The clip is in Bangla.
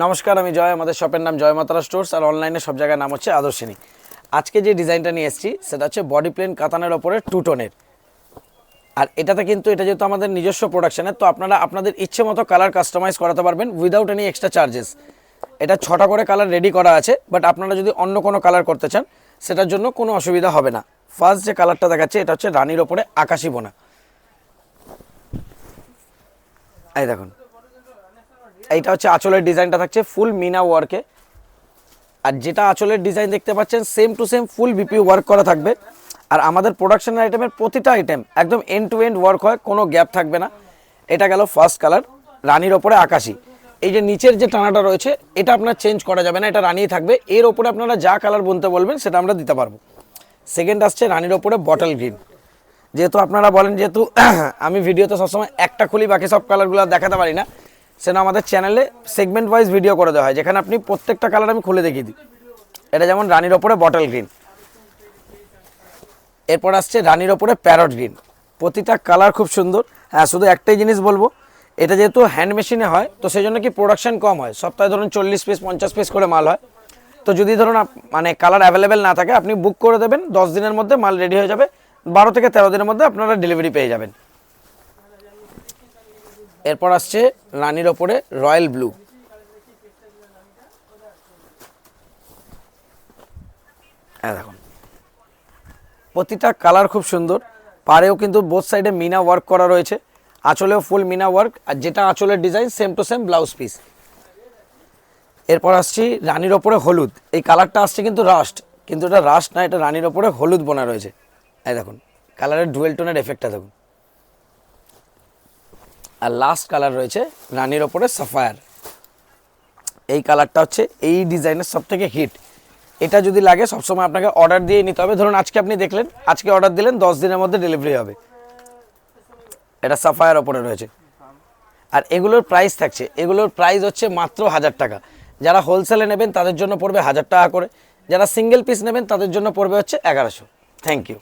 নমস্কার, আমি জয়। আমাদের শপের নাম জয় মাতারা স্টোর্স, আর অনলাইনে সব জায়গায় নাম হচ্ছে আদর্শিনী। আজকে যে ডিজাইনটা নিয়ে এসেছি সেটা হচ্ছে বডি প্লেন কাতানের ওপরে টু টোনের। আর এটাতে কিন্তু এটা যেহেতু আমাদের নিজস্ব প্রোডাকশনের, তো আপনারা আপনাদের ইচ্ছে মতো কালার কাস্টমাইজ করাতে পারবেন উইদাউট এনি এক্সট্রা চার্জেস। এটা 6টা করে কালার রেডি করা আছে, বাট আপনারা যদি অন্য কোনো কালার করতে চান সেটার জন্য কোনো অসুবিধা হবে না। ফার্স্ট যে কালারটা দেখাচ্ছে এটা হচ্ছে রানীর ওপরে আকাশি বোনা। এই দেখুন, এইটা হচ্ছে আঁচলের ডিজাইনটা থাকছে ফুল মিনা ওয়ার্কে। আর যেটা আঁচলের ডিজাইন দেখতে পাচ্ছেন same to same full BP work করা থাকবে। আর আমাদের প্রোডাকশনের আইটেমের প্রতিটা আইটেম একদম এন্ড টু এন্ড ওয়ার্ক হয়, কোনো গ্যাপ থাকবে না। এটা গেল ফার্স্ট কালার রানীর ওপরে আকাশি। এই যে নিচের যে টানাটা রয়েছে এটা আপনার চেঞ্জ করা যাবে না, এটা রানিই থাকবে। এর ওপরে আপনারা যা কালার বলতে বলবেন সেটা আমরা দিতে পারবো। সেকেন্ড আসছে রানীর ওপরে বটল গ্রিন। যেহেতু আপনারা বলেন যেহেতু আমি ভিডিওতে সবসময় একটা খুলি বাকি সব কালারগুলো দেখাতে পারি না, সেটা আমাদের চ্যানেলে সেগমেন্ট ওয়াইজ ভিডিও করে দেওয়া হয়, যেখানে আপনি প্রত্যেকটা কালার আমি খুলে দেখিয়ে দিই। এটা যেমন রানীর ওপরে বটল গ্রিন। এরপর আসছে রানীর ওপরে প্যারট গ্রিন। প্রতিটা কালার খুব সুন্দর। হ্যাঁ, শুধু একটাই জিনিস বলবো, এটা যেহেতু হ্যান্ড মেশিনে হয় তো সেই জন্য কি প্রোডাকশন কম হয়। সপ্তাহে ধরুন 40 পিস 50 পিস করে মাল হয়। তো যদি ধরুন মানে কালার অ্যাভেলেবেল না থাকে, আপনি বুক করে দেবেন, 10 দিনের মধ্যে মাল রেডি হয়ে যাবে। 12 থেকে 13 দিনের মধ্যে আপনারা ডেলিভারি পেয়ে যাবেন। এরপর আসছে রানীর ওপরে রয়্যাল ব্লু। দেখুন, প্রতিটা কালার খুব সুন্দর। পাড়েও কিন্তু বোথ সাইডে মিনা ওয়ার্ক করা রয়েছে, আঁচলেও ফুল মিনা ওয়ার্ক। আর যেটা আঁচলের design same to same blouse piece. এরপর আসছি রানীর ওপরে হলুদ। এই কালারটা আসছে কিন্তু রাস্ট, কিন্তু এটা রাস্ট না, এটা রানীর ওপরে হলুদ বোনা রয়েছে। এই দেখুন কালারের ডুয়েল টোনের এফেক্টটা দেখুন। আর লাস্ট কালার রয়েছে রানীর ওপরে সাফায়ার। এই কালারটা হচ্ছে এই ডিজাইনের সব থেকে হিট। এটা যদি লাগে সবসময় আপনাকে অর্ডার দিয়ে নিতে হবে। ধরুন আজকে আপনি দেখলেন, আজকে অর্ডার দিলেন, 10 দিনের মধ্যে ডেলিভারি হবে। এটা সাফায়ার ওপরে রয়েছে। আর এগুলোর প্রাইস থাকছে, এগুলোর প্রাইস হচ্ছে মাত্র 1000 টাকা। যারা হোলসেলে নেবেন তাদের জন্য পড়বে 1000 টাকা করে, যারা সিঙ্গেল পিস নেবেন তাদের জন্য পড়বে হচ্ছে 1100। Thank you.